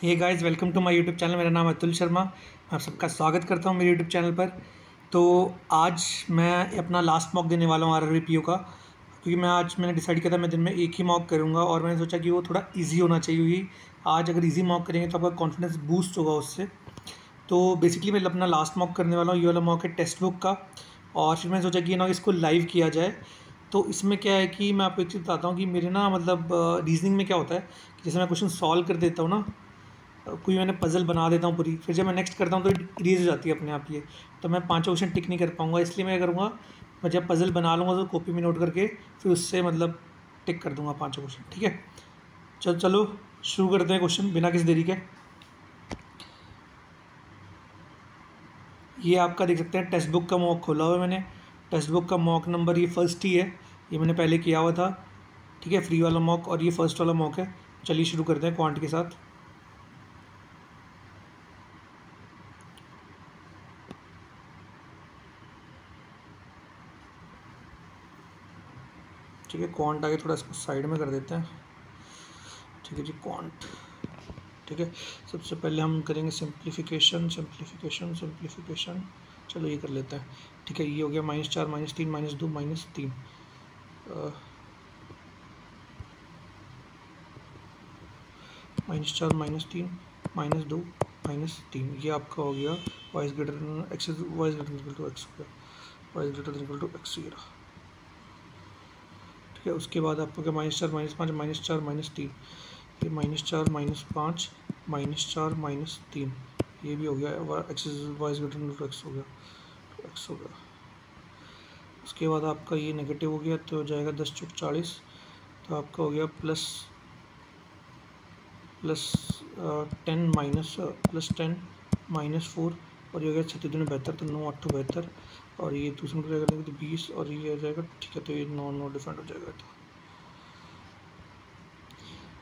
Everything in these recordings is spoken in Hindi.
Hey guys, welcome to my YouTube channel. मेरा नाम है अतुल शर्मा। आप सबका स्वागत करता हूं मेरे यूट्यूब चैनल पर। तो आज मैं अपना लास्ट मॉक देने वाला हूं RRBPO का, क्योंकि मैंने डिसाइड किया था मैं दिन में एक ही मॉक करूंगा और मैंने सोचा कि वो थोड़ा इजी होना चाहिए, क्योंकि आज अगर इजी मॉक करेंगे तो आपका कॉन्फिडेंस बूस्ट होगा उससे। तो बेसिकली मैं अपना लास्ट मॉक करने वाला हूँ। ये वाला मॉक है टेक्स्ट बुक का, और फिर मैंने सोचा कि ना इसको लाइव किया जाए। तो इसमें क्या है कि मैं आपको एक चीज़ बताता हूँ कि मेरे ना मतलब रीजनिंग में क्या होता है कि जैसे मैं क्वेश्चन सॉल्व कर देता हूँ ना, कोई मैंने पज़ल बना देता हूँ पूरी, फिर जब मैं नेक्स्ट करता हूँ तो इरेज हो जाती है अपने आप ये। तो मैं पाँचों क्वेश्चन टिक नहीं कर पाऊँगा, इसलिए मैं करूँगा, मैं जब पज़ल बना लूँगा तो कॉपी में नोट करके फिर उससे मतलब टिक कर दूँगा पाँचों क्वेश्चन। ठीक है, चलो शुरू करते हैं क्वेश्चन बिना किसी देरी के। ये आपका देख सकते हैं टेक्स्ट बुक का मॉक खोला हुआ है मैंने। टेक्स्ट बुक का मॉक नंबर ये फर्स्ट ही है, ये मैंने पहले किया हुआ था। ठीक है, फ्री वाला मॉक, और ये फर्स्ट वाला मॉक है। चलिए शुरू करते हैं क्वांट के साथ। ठीक है, क्वांट आगे थोड़ा इसको साइड में कर देते हैं। ठीक है जी, क्वांट। ठीक है, सबसे पहले हम करेंगे सिंप्लीफिकेशन। चलो ये कर लेते हैं। ठीक है, ये हो गया -4 -3 -2 -3 -4 -3 -2 -3। ये आपका हो गया y > x, y > x हो गया, y > x ये रहा। ठीक है, उसके बाद आपको क्या -4 -5 -4 -3, ये -4 -5 -4 -3, ये भी हो गया x y > x हो गया, x हो गया। उसके बाद आपका ये नेगेटिव हो गया तो हो जाएगा 10 × 40, तो आपका हो गया प्लस 10 -4, और ये हो गया 36 दूनी 72, तो 9 8 72, और ये दूसरे को रहेगा तो 20, और ये आ जाएगा। ठीक है, तो ये 9 डिफरेंट हो जाएगा। तो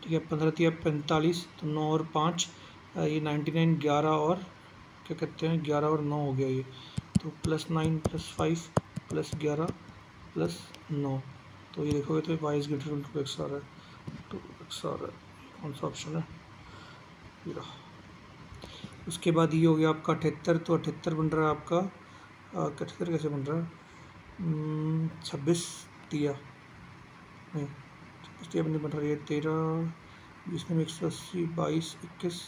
ठीक है, 15 × 45, तो 9 और 5, ये 99, 11 और क्या कहते हैं 11 और 9 हो गया ये, तो +9 +5 +11 +9, तो ये देखोगे तो y > x आ रहा है, तो x आ रहा है। कौन सा ऑप्शन है ये रहा। उसके बाद ये हो गया आपका 78, तो 78 बन रहा है आपका 78 कैसे बन रहा है 26 दिया नहीं, 26 दिया नहीं बन रहा है, ये 13 20 में 180 22 21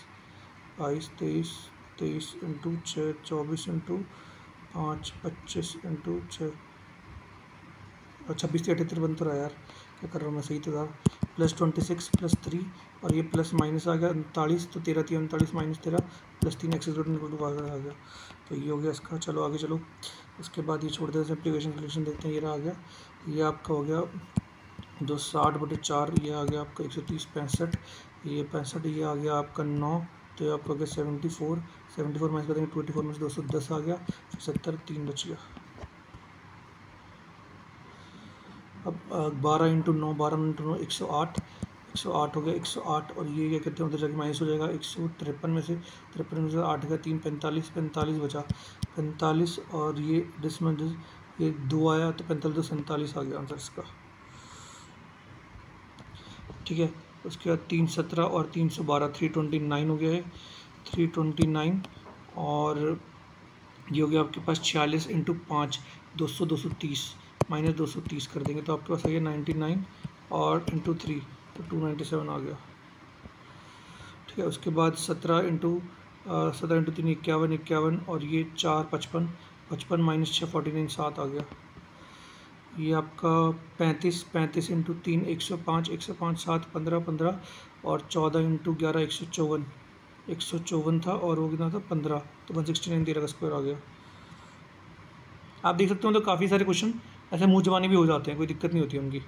22 23 23 × 6 24 × 5 25 × 6 26 78 बन तो रहा है यार, क्या कर रहा हूँ मैं, सही तो था। +26 +3, और ये प्लस माइनस आ गया 39, तो 13 3 39 -13 +3 x आ गया, तो ये हो गया इसका। चलो आगे चलो, उसके बाद ये छोड़ देते हैं, सिंप्लीफिकेशन सोल्यूशन देखते हैं। ये रहा आ गया, ये आपका हो गया 260/4, ये आ गया आपका 130 65, ये 65, ये आ गया आपका 9, तो ये आपका हो गया 74 माइनस कर देंगे 24 में से 210 आ गया, 70 3 बच गया। अब 12 × 9 12 × 9 108 हो गया 108, और ये क्या कहते हैं उधर जाके माइनस हो जाएगा 153 में से 8 का 3 45 बचा 45, और ये ये 2 आया तो 45 2 47 आ गया आंसर इसका। ठीक है, उसके बाद 317 और 312 329 हो गया है, 329, और ये हो गया आपके पास 46 × 5 230 -230 कर देंगे तो आपके पास आ गया 99, और × 3 तो 297 आ गया। ठीक है, उसके बाद 17 × 3 51, और ये 4 55 -6 49 7 आ गया। ये आपका 35 × 3 105 7 15 15, और 14 × 11 154 था, और वो कितना था 15, तो 169 13 का स्क्वायर आ गया। आप देख सकते हो तो काफ़ी सारे क्वेश्चन ऐसे मुँह जबानी भी हो जाते हैं, कोई दिक्कत नहीं होती उनकी।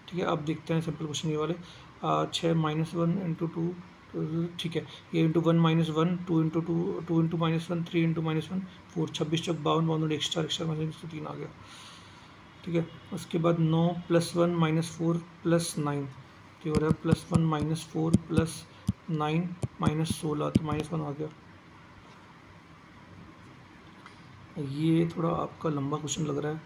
ठीक है, अब देखते हैं सिंपल क्वेश्चन ये वाले। 6 -1 × 2, ठीक है, ये × 1 -1 2 × 2 2 × -1 3 × -1 4 26 चौक 52 52 एक स्टार -3 आ गया। ठीक है, उसके बाद 9 +1 -4 +9, तो हो रहा है +1 -4 +9 -16, तो -1 आ गया। ये थोड़ा आपका लंबा क्वेश्चन लग रहा है।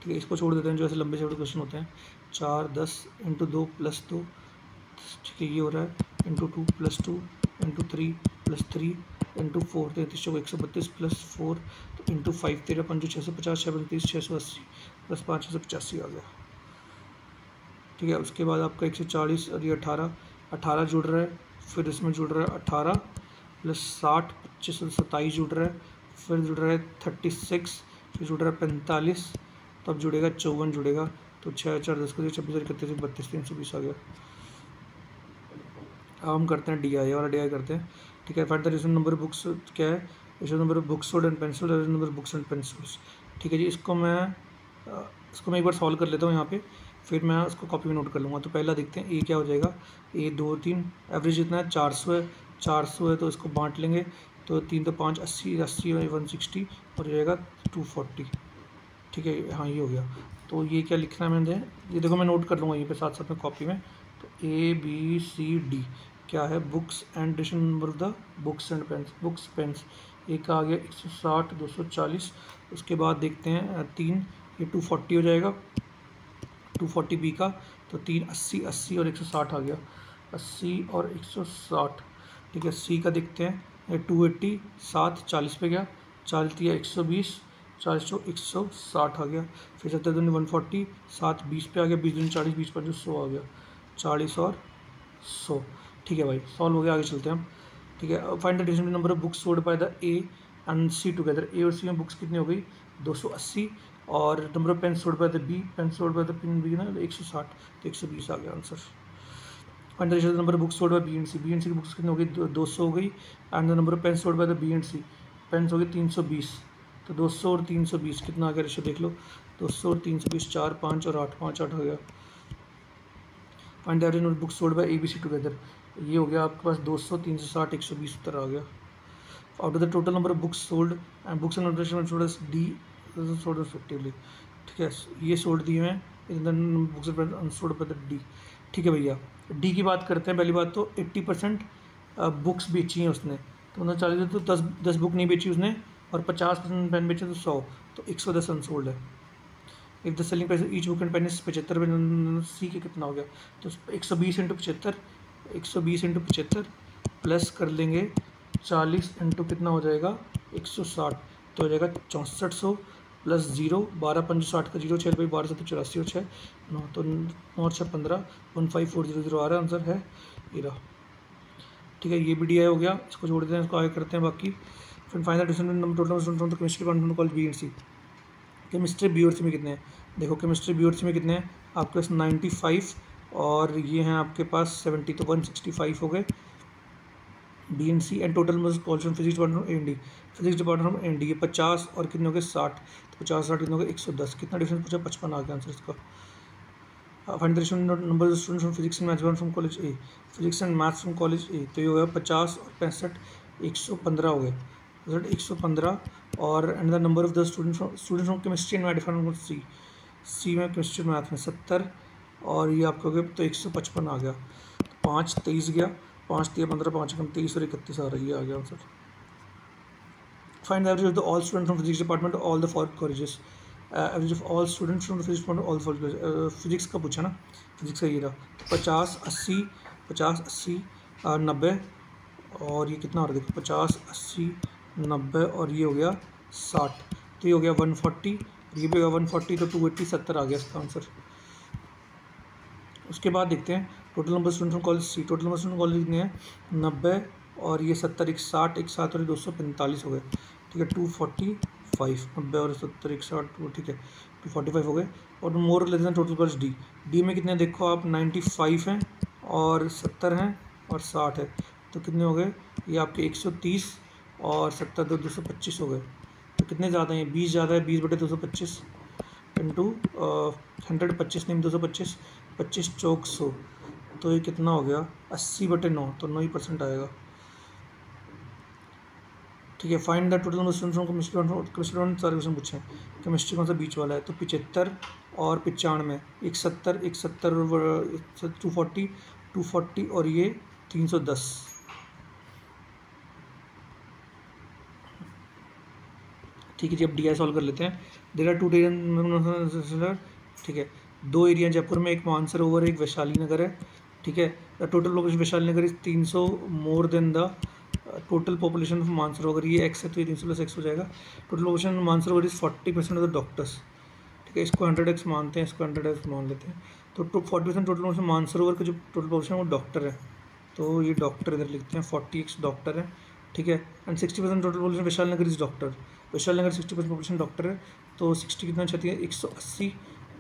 ठीक है, इसको छोड़ देते हैं, जो ऐसे लंबे से क्वेश्चन होते हैं। 4 10 × 2 +2, ठीक है, ये हो रहा है × 2 +2 इंटू 3 प्लस 3 इंटू 4 33 चौक 132 प्लस 4 तो इंटू 5 13 5 650 6 35 680 प्लस 5 685 आ गया। ठीक है, उसके बाद आपका 140 और ये 18 जुड़ रहा है, फिर इसमें जुड़ रहा है 18 प्लस 60 25 और 27 जुड़ रहा है, फिर जुड़ रहा है 36, फिर जुड़ रहा है 45, तब जुड़ेगा 54 जुड़ेगा, तो 6 4 10 26 31 32 320 आ गया। अब हम करते हैं DI वाला, DI करते हैं। ठीक है, find the ratio number books क्या है, ratio number books sold and pencil, ratio number books and pencils. ठीक है जी, इसको मैं एक बार सॉल्व कर लेता हूँ यहाँ पे, फिर मैं उसको कॉपी में नोट कर लूँगा। तो पहला देखते हैं ए क्या हो जाएगा, ए 2 3 एवरेज जितना है 400 है, 400 है तो इसको बांट लेंगे, तो 3 तो 5 80 80 160 और हो जाएगा 240। ठीक है, हाँ ये हो गया। तो ये क्या लिखना है मैंने, ये देखो मैं नोट कर लूँगा यहीं पे साथ साथ में कॉपी में। तो ABCD क्या है, books and addition number of the books and pens, books pens एक का आ गया 160 240। उसके बाद देखते हैं 3, ये 240 हो जाएगा, 240 B का, तो 3 80 80 और 160 आ गया, 80 और 160। ठीक है, C का देखते हैं, ये 280 7 40 पे गया, 40 दिया 120 40 तो 160 आ गया, फिर 70 दूनी 140 7 20 पे आ गया, 20 दूनी 40 20 5 100 आ गया, 40 और 100। ठीक है भाई, सॉल्व हो गया, आगे चलते हैं हम। ठीक है, find the division number of books sold by the A and C together. A और C में बुक्स कितनी हो गई 280, और number of pen sold by the B, pen sold by the pin B ना 160, तो 120 आ गया answer. Find the ratio number of books sold by B and C, B and C की बुक्स कितनी हो गई 200 हो गई, and the number of pen sold by the B and C, pens हो गई 320, तो 200 और 320 कितना आ गया रेशियो देख लो, 200 और 320 4 5 और 8 5 8 हो गया। Find the average number books sold bye ABC together, ये हो गया आपके पास 200 360 120 उत्तर आ गया। Out of the total number of books sold and books and D sold respectively. ठीक है, ये सोल्ड दिए हैं, books unsold by the D। ठीक है भैया, D की बात करते हैं। पहली बात तो 80% बुक्स बेची हैं उसने, तो 40 तो 10 बुक नहीं बेची उसने, और 50% पेन बेचे तो 100, तो 110 अनसोल्ड है। If the selling price each book and pen is 75, C के कितना हो गया, तो 120 इंटू 75 120 इंटू 75 प्लस कर लेंगे 40 इंटू कितना हो जाएगा 160, तो हो जाएगा 6400 प्लस 0 12 5 60 का 0 6 भाई 12 7 84 और 6 9, तो 9 6 15 15400 आ रहा है, आंसर है ये रहा। ठीक है, ये भी DI हो गया, इसको जोड़ देते हैं, इसको आगे करते हैं बाकी। फिर final division number total student chemistry department college B and C। Chemistry B और C में कितने हैं, देखो केमिस्ट्री B और C में कितने हैं, आपके पास 95 और ये हैं आपके पास 70, तो 165 हो गए B and C, and total number college physics department A and D, physics department A and D ये 50 और कितने हो गए 60, तो 50 60 कितने हो गए 110, कितना डिफरेंस पूछा 55 आ गया आंसर इसका। Find the ratio number of students from physics and maths from college A, physics and maths from college A, तो ये हो गया 50 और 65 115 हो गए, 115, और and the number of the students from chemistry and math department C में केमिस्ट्री मैथ में 70, और ये आपका हो गया तो 155 आ गया, 5 23 गया, 5 3 15 5 कम 23 और 31 आ रही है, आ गया answer. Find the average of the all student from physics department all the following colleges, average of all students from physics department all following, physics का पूछा ना, फिजिक्स का ये रहा, तो 50 80 50 80 90, और ये कितना हो रहा है देखो 50 80 90, और ये हो गया 60, तो ये हो गया 140, ये भी होगा 140, तो 280 70 आ गया इसका आंसर। उसके बाद देखते हैं total number student from college C, total number student college कितने हैं 90, और ये 70 160 160 और 245 हो गए। ठीक है, 245 90 और 70 160, ठीक है 245 हो गए, और more less than total college D में कितने देखो आप 95 हैं और 70 हैं और 60 है, तो कितने हो गए ये आपके 130 और 70 225 हो गए, तो कितने ज़्यादा हैं 20 ज़्यादा है, 20 बटे 225 इंटू 100 25 नहीं 225 25 चौक 100, तो ये कितना हो गया 80 बटे 9, तो 9% आएगा। ठीक है, find the total number students from chemistry सारे क्वेश्चन पूछे हैं, केमिस्ट्री कौन सा बीच वाला है, तो 75 और 95 170 240 और ये 310। ठीक है जी, अब DI सॉल्व कर लेते हैं। देयर आर 2 एरिया, ठीक है 2 एरिया जयपुर में, एक मानसरोवर एक वैशाली नगर है। ठीक है। The total population Vaishali Nagar is 300 more than the total population of Mansarovar. ये एक्स है तो ये 300 प्लस एक्स हो जाएगा। Total population Mansarovar is 40% of the doctors, ठीक है। इसको 100x मानते हैं, इसको 100x मान लेते हैं। तो 40% टोटल पॉपुलेशन मानसरोवर का जो टोटल पॉपुलेशन है वो डॉक्टर है, तो ये डॉक्टर इधर लिखते हैं, 40x डॉक्टर है, ठीक है। And 60% total population Vaishali Nagar is doctor. Vaishali Nagar 60% population doctor है, तो 60 कितना चाहती है, 180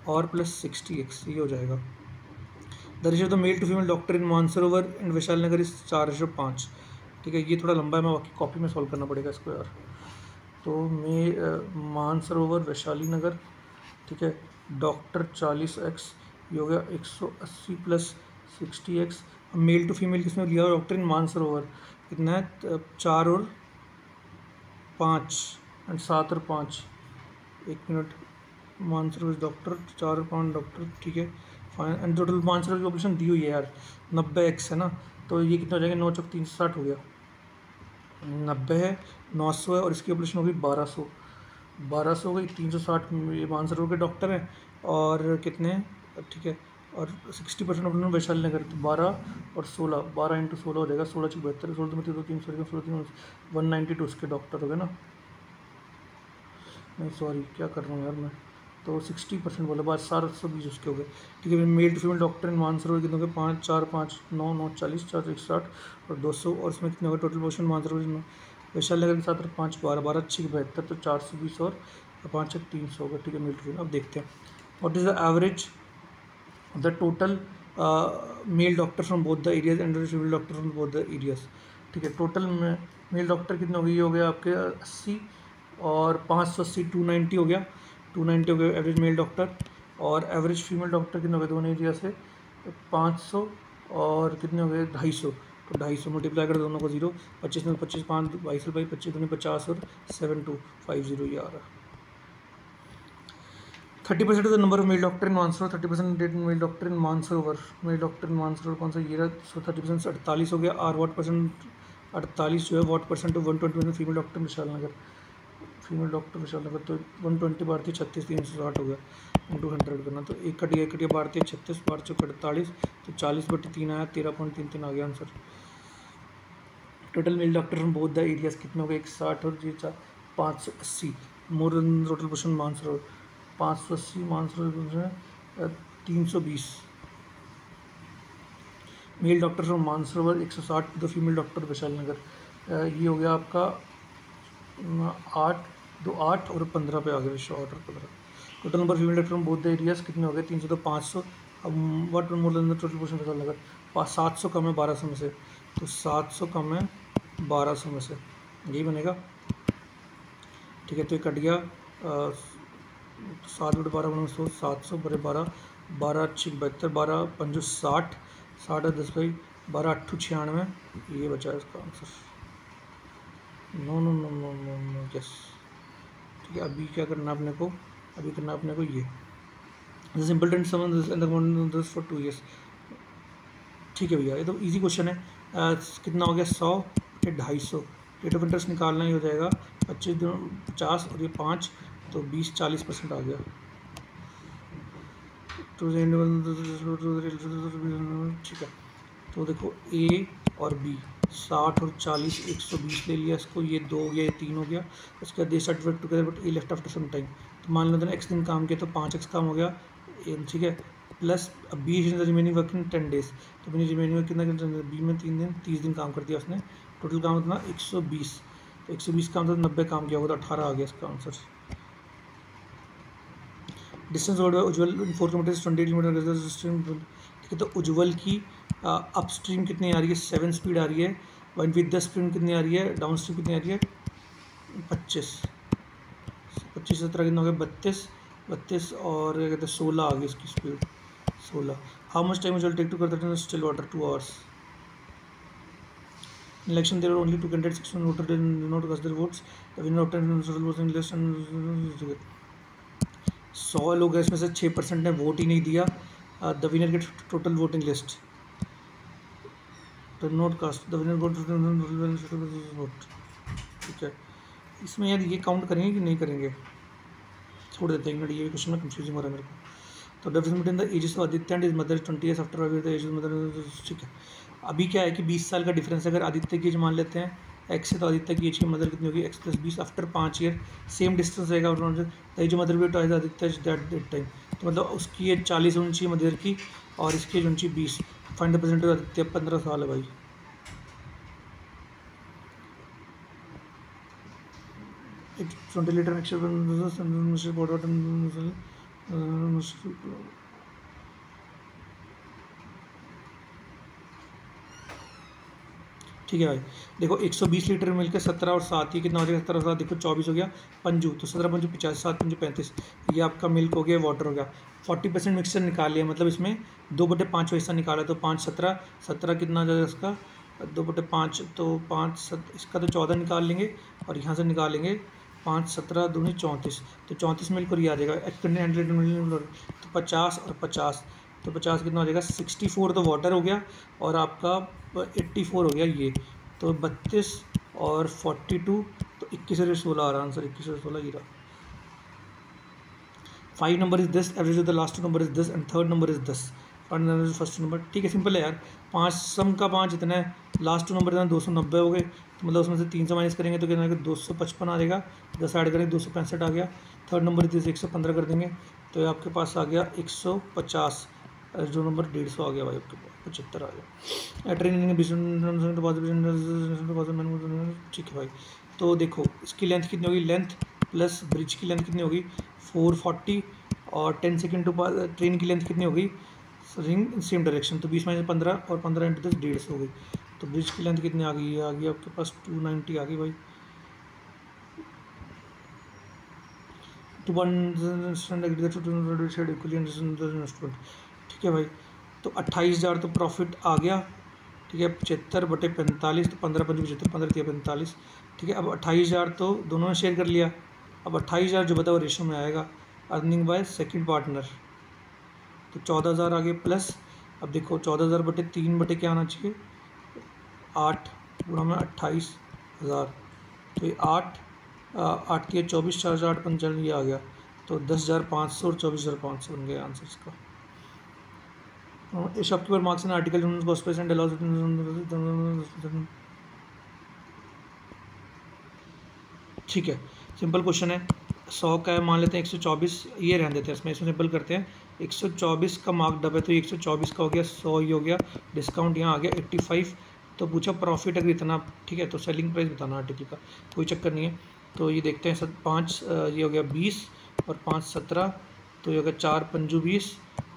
और प्लस 60x, ये हो जाएगा। The ratio of the male to female doctor in Mansarovar and Vaishali Nagar is 4:5, ठीक है। ये थोड़ा लंबा है, मैं बाकी कॉपी में सॉल्व करना पड़ेगा इसको यार। तो मैं मानसरोवर वैशाली नगर, ठीक है, डॉक्टर 40x, ये हो गया 180 plus 60x। Mail to female किसमें लिया हुआ डॉक्टर इन मानसरोवर कितना है, 4 और 5 एंड 7 और 5, 1 मिनट, मानसरोवर डॉक्टर 4 और 5 डॉक्टर, ठीक है फाइन। एंड टोटल मानसरोवर की पॉपुलेशन दी हुई है यार 90x है ना, तो ये कितना हो जाएगा, 9 चौक 360 हो गया, 90 है, 900 है और इसकी पॉपुलेशन होगी 1200 हो गई। 360 ये मानसरोवर के डॉक्टर हैं और कितने, ठीक है, और 60% अपने वैशाली नगर, तो 12 और 16, 12 इंटू 16 हो जाएगा, 16 से 72, 16 में 300, 192 उसके डॉक्टर हो गए ना, नहीं सॉरी क्या कर रहा हूँ यार मैं, तो 60% बोला, बाद 720 उसके हो गए, ठीक है। Mail to female doctor in Mansarovar कितने हो गए, 5 4 5 9 9 40 4 160 और 200, और इसमें कितने हो गए टोटल पोर्शन मानसरोवर वैशाली नगर के साथ 5 12 12 6 72, तो 420 और 5 300 होगा, ठीक है। मेल टू फीमेल अब देखते हैं what is the average the total male doctor from both the areas and female doctor from both the areas, ठीक है। टोटल में मेल डॉक्टर कितने हो गए, ये हो गया आपके 80 और 580 290 हो गया, 290 हो गया एवरेज मेल डॉक्टर। और एवरेज फीमेल डॉक्टर कितने हो गए दोनों एरिया से, 500 और कितने हो गए 250, तो 250 मल्टीप्लाई कर दोनों को 0, 25 में 25 5 22 रुपये, 25 दूनी 50 और 7250 ये आ रहा है। 30% of the number of male doctor in Mansarovar, 30% male doctor in Mansarovar, male doctor in Mansarovar कौन सा ये रहा, सो 30% 48 हो गया। और वाट परसेंट 48 जो है what percent of 120 female doctor Vishal Nagar, female doctor Vishal Nagar, तो 120 भारतीय 36 360 हो गया इंटू 100 करना, तो एक कटिया भारतीय 36 12 चौक 48, तो 40/3 आया, 13.33 आ गया answer. Total male doctor from both the areas कितने हो गए, 160 और ये 580, more than total portion Mansarovar 580, Mansarovar 320। Male doctor from Mansarovar 160, the female doctor Vaishali Nagar, ये हो गया आपका 8 2 8 और 15 पे आ गया, शॉर्ट और 15। Total number female doctor from both the areas कितने हो गए, 300 तो 500। अब what more than the total portion Vaishali Nagar, 700 कम है 1200 में से, तो 700 कम है 1200 में से, यही बनेगा, ठीक है। तो ये कट गया 7/12 100, 700 बड़े 12 12 अच्छी 72, 12 5 60 60 10 भाई 12 8 96, ये बचा है इसका answer. No no no no no no yes, ठीक है। अभी क्या करना है अपने को, अभी करना है अपने को ये simple tense summon for 2 years, ठीक है भैया, ये तो इजी क्वेश्चन है। कितना हो गया 100 या 250, रेट ऑफ इंटरेस्ट निकालना ही हो जाएगा 25 50 और ये 5, तो 20-40% आ गया, ठीक है। तो देखो ए और बी 60 और 40 120 ले लिया इसको, ये 2 हो गया, ये 3 हो गया, उसके बाद they certificate together but a left after some time, तो मान लो x दिन काम किया तो 5x काम हो गया, ठीक है, प्लस अब B is remaining working 10 days, तो अपनी रिमेनिंग कितना बी में 3 दिन 30 दिन काम कर दिया उसने, टोटल काम कितना 120, तो 120 काम तो 90 काम किया होगा, तो 18 आ गया इसका आंसर। डिस्टेंस उज्ज्वल 4 किलोमीटर 28 किलोमीटर, ठीक है। तो उज्ज्वल की अप स्ट्रीम कितनी आ रही है, 7 स्पीड आ रही है, वन विद द स्ट्रीम कितनी आ रही है, डाउन स्ट्रीम कितनी आ रही है 25 17 कितना हो गया 32 और क्या कहते हैं 16 आ गई इसकी speed 16। How much time will take to कर that still water 2 hours। Election there were only 2 candidates, 6 voted did not cast their votes. The winner obtained total votes in less and 100 लोग हैं, इसमें से 6% ने वोट ही नहीं दिया। The winner get total voting list, not cast the winner vote, ठीक है। इसमें यार ये काउंट करेंगे कि नहीं करेंगे, छोड़ देते हैं, ये क्वेश्चन में कंफ्यूजिंग हो रहा है मेरे को। तो difference between the ages of Aditya and his mother 20 years after the age of mother, ठीक है। अभी क्या है कि 20 साल का डिफरेंस अगर आदित्य की एज मान लेते हैं एक्स है, तो आदित्य की एज की मदर कितनी होगी, x plus 20 after 5 year, same distance रहेगा द एज ऑफ मदर भी ट्वाइस आदित्य दैट टाइम, तो मतलब उसकी एज 40 होनी चाहिए मदर की और इसकी एज होनी चाहिए 20। फाइंड द परसेंटेज आदित्य, 15 साल है भाई। It 20 liter mixture ठीक है भाई। देखो 120 लीटर मिल के 17 और 7 ये कितना हो जाएगा, 17 और 7 देखो 24 हो गया पंजू, तो 17 पंजू 50, 7 पंजू 35, ये आपका मिल्क हो गया, वाटर हो गया। 40% मिक्सचर निकाल लिया, मतलब इसमें 2/5 हिस्सा निकाला, तो 5 17 17 कितना आ जाएगा इसका 2/5, तो 5 इसका तो 14 निकाल लेंगे और यहाँ से निकालेंगे 5 17 दूनी 34, तो 34 मिल्क और ये आ जाएगा 100 लीटर, तो 50 और 50, तो 50 कितना हो जाएगा 64, तो वाटर हो गया और आपका 84 हो गया ये, तो 32 और 42, तो 21 और 16 आ रहा आंसर, 21 और 16 ये रहा। 5 number is this, average of the last number is this and third number is this, first number, ठीक है सिंपल है यार। 5 सम का 5 इतना है, लास्ट नंबर इतना 290 हो गए, तो मतलब उसमें से 300 माइनस करेंगे तो कितना 255 आ जाएगा, 10 ऐड करेंगे 265 आ गया। थर्ड नंबर इज 115 कर देंगे तो आपके पास आ गया 150, जो नंबर 150 आ गया भाई आपके पास, 75 आ गया। ट्रेनिंग ठीक है भाई। तो देखो इसकी लेंथ कितनी होगी, लेंथ प्लस ब्रिज की लेंथ कितनी होगी 440 और 10 सेकेंड टू ट्रेन की लेंथ कितनी होगी रिंग सेम डायरेक्शन, तो 20 - 15 और 15 × 10 150 हो गई। तो ब्रिज की लेंथ कितनी आ गई, आ गई आपके पास 290 आ गई भाई। ठीक है भाई। तो 28,000 तो प्रॉफिट आ गया, ठीक है। 75/45, तो 15 × 5 75, 15 × 3 45, ठीक है। अब 28,000 तो दोनों ने शेयर कर लिया, अब 28,000 जो बताओ रेशो में आएगा अर्निंग बाय सेकंड पार्टनर, तो 14,000 आ गए प्लस, अब देखो 14,000/3 क्या आना चाहिए 8 गुणा में 28,000, तो ये 8 8 के 24 4 8 55 ये आ गया, तो 10,500 और 24,500 बन गया आंसर इसका। इस shopkeeper marks an article and allows, ठीक है सिंपल क्वेश्चन है। 100 का है मान लेते हैं 124, ये रहने देते हैं इसमें सिंपल करते हैं। 124 का मार्क डब है तो 124 का हो गया, 100 ये हो गया, डिस्काउंट यहाँ आ गया 85, तो पूछा प्रॉफिट अगर इतना, ठीक है, तो सेलिंग प्राइस बताना आर्टिकल का, कोई चक्कर नहीं है। तो ये देखते हैं 5 ये हो गया 20 और 5 17, तो ये हो गया 4 पंजू 20,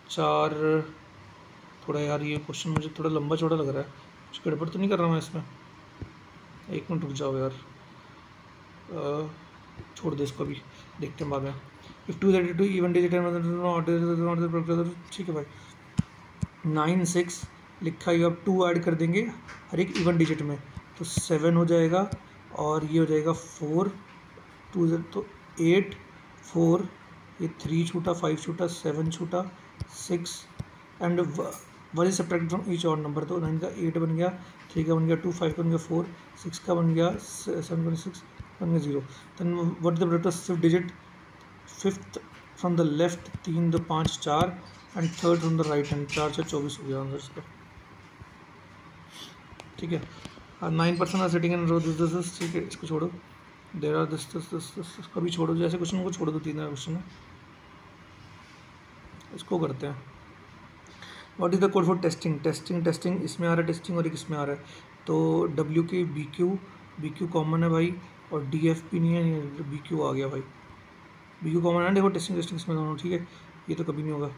4 थोड़ा यार ये क्वेश्चन मुझे थोड़ा लंबा चौड़ा लग रहा है, कुछ गड़बड़ तो नहीं कर रहा मैं इसमें, एक मिनट रुक जाओ यार, छोड़ दे इसको, अभी देखते हैं बाद में। इफ 232 इवन डिजिट ठीक है भाई। 9 6 लिखा है, अब 2 ऐड कर देंगे हर एक इवन डिजिट में, तो 7 हो जाएगा और ये हो जाएगा 4 2 तो 8 4, ये 3 छूटा 5 छूटा 7 छूटा 6 and 1 is subtracted from each और नंबर, तो 9 का 8 बन गया, 3 का बन गया 2, 5 का बन गया 4, 6 का बन गया 7 का 6 बन गया 0। Then what is the product of fifth digit, fifth from the left 3 2 5 4 and third from the right hand 4 से 24 हो गया आंसर इसका, ठीक है। 9% are sitting in row this, ठीक है इसको छोड़ो, देयर आर दिस इसको भी छोड़ो, जैसे क्वेश्चन को छोड़ दो, 3 क्वेश्चन है इसको करते हैं। What is the code for testing, testing इसमें आ रहा है टेस्टिंग और एक इसमें आ रहा है, तो डब्ल्यू की बी क्यू कॉमन है भाई और डी एफ पी नहीं है, बी क्यू आ गया भाई, बी क्यू कॉमन है, देखो टेस्टिंग इसमें दोनों, ठीक है ये तो कभी नहीं होगा।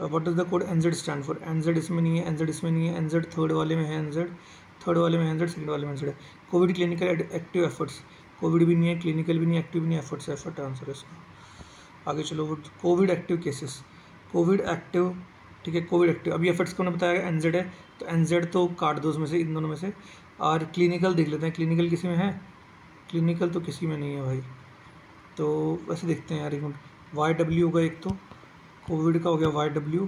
What is the code N Z stand for, N Z इसमें नहीं है, एन जेड इसमें नहीं है, एन जेड थर्ड वाले में है, एन जेड थर्ड वाले में एन जेड, सेकंड वाले में एन जेड है। Covid clinical active efforts, Covid भी नहीं है, क्लिनिकल भी नहीं है, एक्टिव भी नहीं है, एफर्ट्स एफर्ट आंसर है इसका। आगे चलो, Covid active cases, Covid active, ठीक है कोविड एक्टिव, अभी एफर्ट्स को बताया एन जेड है, तो एन जेड तो काट दो उसमें से, इन दोनों में से। और क्लिनिकल देख लेते हैं, क्लिनिकल किसी में है, क्लिनिकल तो किसी में नहीं है भाई, तो वैसे देखते हैं यार एक मिनट, वाई डब्ल्यू होगा एक, तो कोविड का हो गया वाई डब्ल्यू,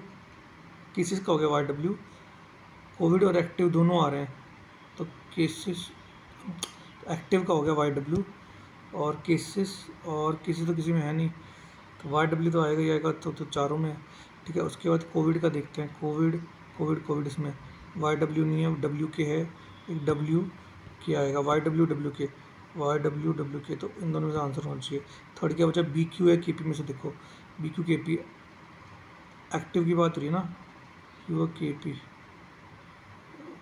केसेस का हो गया वाई डब्ल्यू, कोविड और एक्टिव दोनों आ रहे हैं, तो केसेस एक्टिव का हो गया वाई डब्ल्यू और केसेस तो किसी में है नहीं, तो वाई डब्ल्यू तो आएगा ही आएगा, तो चारों में है, ठीक है। उसके बाद कोविड का देखते हैं, कोविड इसमें वाई डब्ल्यू नहीं है, डब्ल्यू के है, एक डब्ल्यू के आएगा, वाई डब्ल्यू डब्ल्यू के, तो इन दोनों में से आंसर होना चाहिए। थर्ड क्या बचा, बी क्यू है के पी में से, देखो बी क्यू के पी एक्टिव की बात हो रही है ना, क्यू के पी,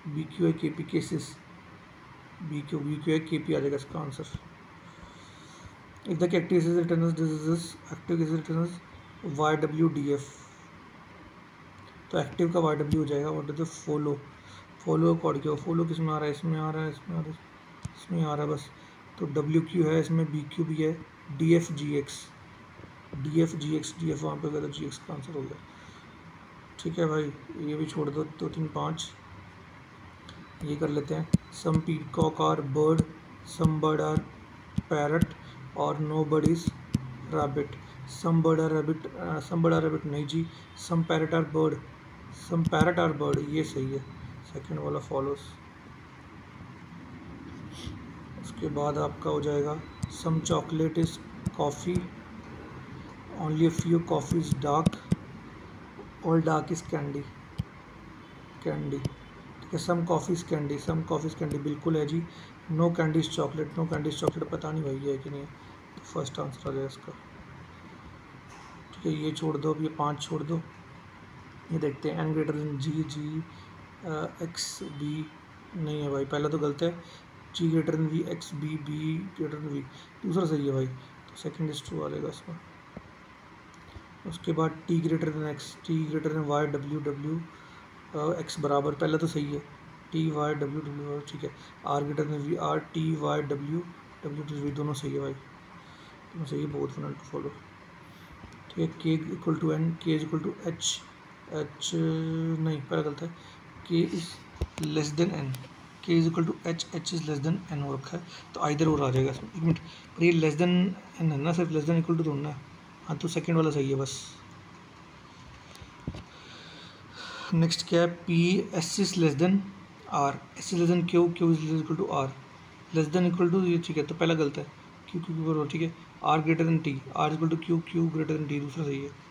बी क्यू है के पी केसेस, बी क्यू है के पी आ जाएगा इसका आंसर। If the active cases return diseases, active cases return Y W D F, तो एक्टिव का वाई डब्ल्यू हो जाएगा। What is the follow code क्या, फॉलो किस में आ रहा है, इसमें आ रहा है, इसमें आ रहा है, इसमें आ रहा है बस, तो डब्ल्यू क्यू है, इसमें बी क्यू भी है, D F G x, D F वहाँ पे गया, तो जी एक्स का आंसर हो गया, ठीक है भाई। ये भी छोड़ दो, 2 3 5 ये कर लेते हैं। Some peacock are bird, some bird are parrot और no bird is rabbit. Some bird are rabbit नहीं जी, सम पैरट आर बर्ड, ये सही है, सेकंड वाला फॉलोस। उसके बाद आपका हो जाएगा some chocolate is coffee, only a few coffee is dark, all dark is candy, ठीक है। सम कॉफ़ी इज कैंडी बिल्कुल है जी। नो कैंडी इज चॉकलेट पता नहीं भाई है कि नहीं है, तो फर्स्ट आंसर आ जाएगा इसका, ठीक है। ये छोड़ दो, अब ये 5 छोड़ दो, ये देखते हैं N greater than G X B, नहीं है भाई, पहला तो गलत है, G greater than V X B greater than V, दूसरा सही है भाई, तो सेकंड इज ट्रू आ जाएगा इसका। उसके बाद T greater than Y W X बराबर, पहला तो सही है, टी वाई डब्ल्यू, ठीक है। R greater than V R T Y W V, दोनों सही है भाई, दोनों सही है, बहुत फन टू फॉलो, ठीक है। K equal to N, K is equal to H नहीं, पहला गलत है, K is less than N, K is equal to H is less than N हो रखा है, तो आइदर और आ जाएगा इसमें। 1 मिनट, पर ये लेस देन एन है ना, सिर्फ लेस देन इक्वल टू ढूंढना है, हाँ, तो सेकंड वाला सही है बस। नेक्स्ट क्या है, P S is less than R, S is less than Q is equal to R, less than equal to, ये ठीक है, तो पहला गलत है, क्यू बराबर, ठीक है। R greater than T, R equal to Q greater than T, दूसरा सही है।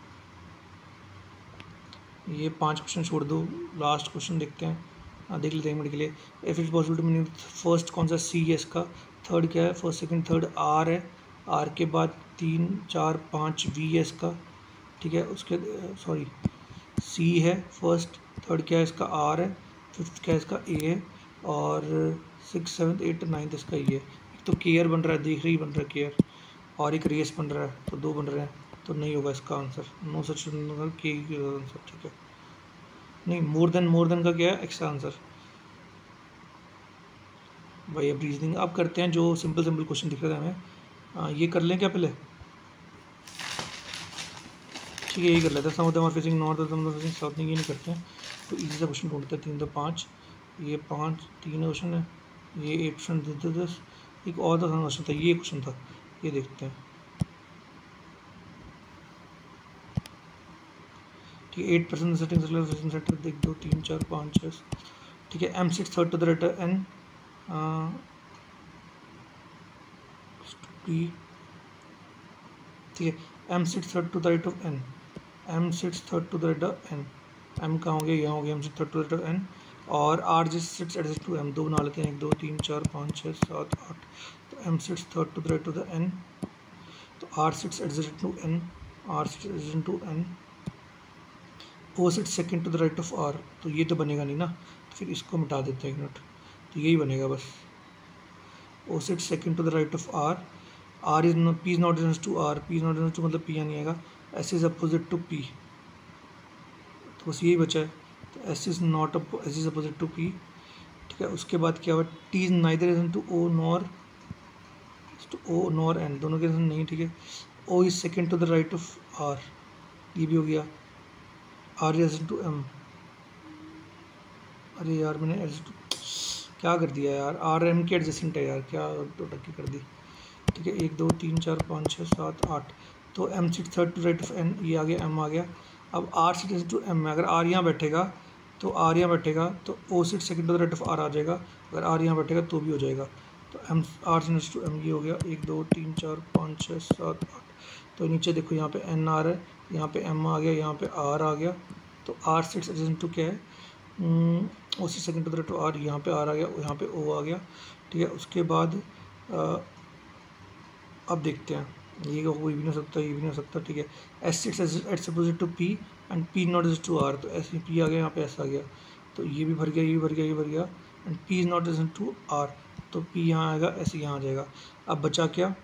ये 5 क्वेश्चन छोड़ दो, लास्ट क्वेश्चन देखते हैं, देख लेते हैं 1 मिनट के लिए। If it's possible to mean, first कौन सा, सी है इसका, थर्ड क्या है, फर्स्ट सेकंड थर्ड आर है, आर के बाद 3 4 5 वी है इसका, ठीक है। उसके सॉरी सी है फर्स्ट, थर्ड क्या है इसका आर है, फिफ्थ क्या है इसका ए है, और 6 7 8 9 इसका ये है। एक तो केयर बन रहा है, देख रही बन रहा है केयर, और एक रेस बन रहा है, तो 2 बन रहे हैं, तो नहीं होगा इसका आंसर, नो सच के आंसर, ठीक है। नहीं, मोर देन का क्या है, एक्स्ट्रा आंसर भाई। अब रीजनिंग अब करते हैं, जो सिंपल क्वेश्चन दिख रहा है हमें, ये कर लें क्या पहले, ठीक है, यही कर लेते हैं। Some of them are facing north, some of them facing south, नहीं, ये नहीं करते हैं, तो इजी सा क्वेश्चन ढूंढते हैं। 3 2 5, ये 5 3 क्वेश्चन है, ये 8% 10 एक और था क्वेश्चन था, ये क्वेश्चन था, ये देखते हैं, ठीक है। 8% सेटिंग सेटर, देख 2 3 4 5 6, ठीक है। M6 third to the right N P, ठीक है। M6 third to the right of N, M6 third to the right of N, M कहाँ हो गया, यहाँ हो गया, M6 third to the right of N, और R6 एडजस्ट टू M, 2 बना लेते हैं, 1 2 3 4 5 6 7 8, तो M6 third to the right of the N, तो R6 adjust to N, R6 adjust to N, O6 second to the right of R, तो ये तो बनेगा नहीं ना, तो फिर इसको मिटा देते हैं 1 मिनट, तो यही बनेगा बस। O6 second to the right of R, R is P is not adjust to R, P is not adjust to मतलब P यहाँ नहीं आएगा, S is opposite to P, तो बस यही बचा है, तो S is opposite to P, ठीक है। उसके बाद क्या हुआ, T is neither adjust to O nor N, दोनों के नहीं, ठीक है। O is second to the right of R, ये भी हो गया। R इज टू M, अरे यार मैंने क्या कर दिया यार, R M के एडजेसेंट है यार, क्या तो टक्की कर दी, ठीक है। 1 2 3 4 5 6 7 8, तो M6 third to right of N, ये आ गया, M आ गया। अब R6 टू M में अगर R यहाँ बैठेगा तो O6 second to the right of R आ जाएगा, अगर R यहाँ बैठेगा तो भी हो जाएगा, तो R6 टू M ये हो गया। 1 2 3 4 5 6 7 8, तो नीचे देखो यहाँ पे एन आ रहा है, यहाँ पे एम आ गया, यहाँ पे आर आ गया। तो आर सिट्स एडजेसेंट टू क्या है, उसी second to the to R, यहाँ पे आर आ गया, यहाँ पे ओ आ गया, ठीक है। उसके बाद अब देखते हैं, ये कोई भी नहीं हो सकता, ये भी नहीं हो सकता, ठीक है। S sits at opposite to P and P not is to R, तो ऐसे पी आ गया, यहाँ पे एस आ गया, तो ये भी भर गया, ये भी भर गया, ये भर गया, and P is not is to R, तो पी यहाँ आएगा, ऐसे यहाँ आ जाएगा। अब बचा क्या,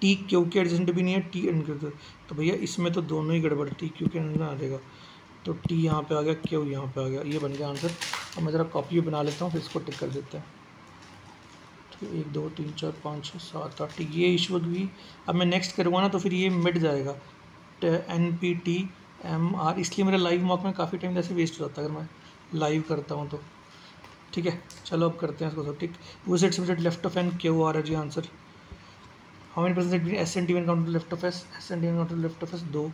टी क्यू के एडजेसेंट भी नहीं है, टी एंड क्यू, तो भैया इसमें तो दोनों ही गड़बड़, टी क्यू के एडजेसेंट आ जाएगा, तो टी यहाँ पे आ गया, क्यू यहाँ पे आ गया, ये बन गया आंसर। अब मैं ज़रा कॉपी बना लेता हूँ, फिर इसको टिक कर देते हैं। ठीक है, 1 2 3 4 5 6 7 8, ठीक, ये इशू भी। अब मैं नेक्स्ट करूँगा ना तो फिर ये मिट जाएगा, NPTMR, इसलिए मेरा लाइव मॉक में काफ़ी टाइम जैसे वेस्ट हो जाता है अगर मैं लाइव करता हूँ तो। ठीक है, चलो अब करते हैं इसको सब। ठीक, वो set subset left of N Q आ रहा है जी answer. How many percent between S and T one count to left of S, S and T one count to left of S 2,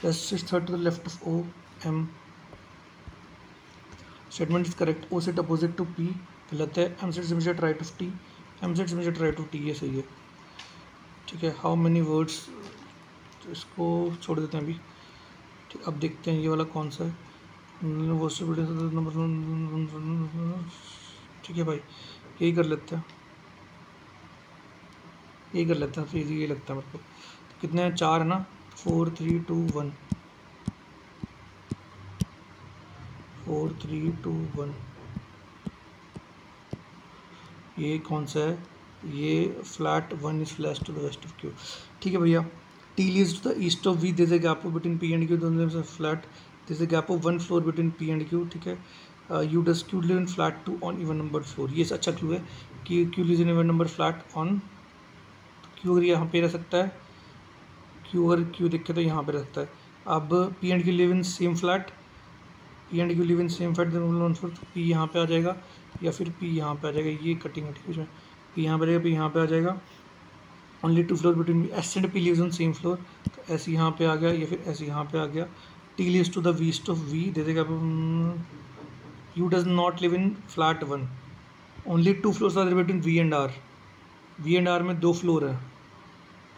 S is third to the left of O M. Statement is correct, O set opposite to P गलत है, M set subset right of T, M set subset right of T, ये सही है। ठीक है, हाउ मेनी वर्ड्स, तो इसको छोड़ देते हैं अभी। ठीक, अब देखते हैं ये वाला कौन सा है, वो नंबर। ठीक है भाई, यही कर लेते हैं, यही कर लेते हैं, फिर ये लगता है मेरे को। तो कितने हैं, 4 है ना, 4 3 2 1, 4 3 2 1, ये कौन सा है, ये flat 1 is flash to the west of Q. ठीक है भैया, T lies to the east of V, there is a gap between P and Q, दोनों से flat, there is a gap of 1 floor between P and Q. ठीक है, U does Q live in flat 2 on even number floor, ये अच्छा क्यू है कि Q live in even number flat on, Q अगर यहाँ पे रह सकता है, क्यू अगर क्यू देखे तो यहाँ पे रह सकता है। अब P and Q live in same flat, P and Q live in same flat, तो पी यहाँ पे आ जाएगा या फिर पी यहाँ पे आ जाएगा, ये कटिंग है, ठीक है, पी यहाँ पे आ जाएगा, पी यहाँ पे आ जाएगा। Only 2 floor between S and P lives on same floor, तो एस यहाँ पे आ गया या फिर एस यहाँ पे आ गया। T lives to the east of V, दे देगा, U does not live in flat 1, only 2 floors are between V and R, V and R में 2 फ्लोर है।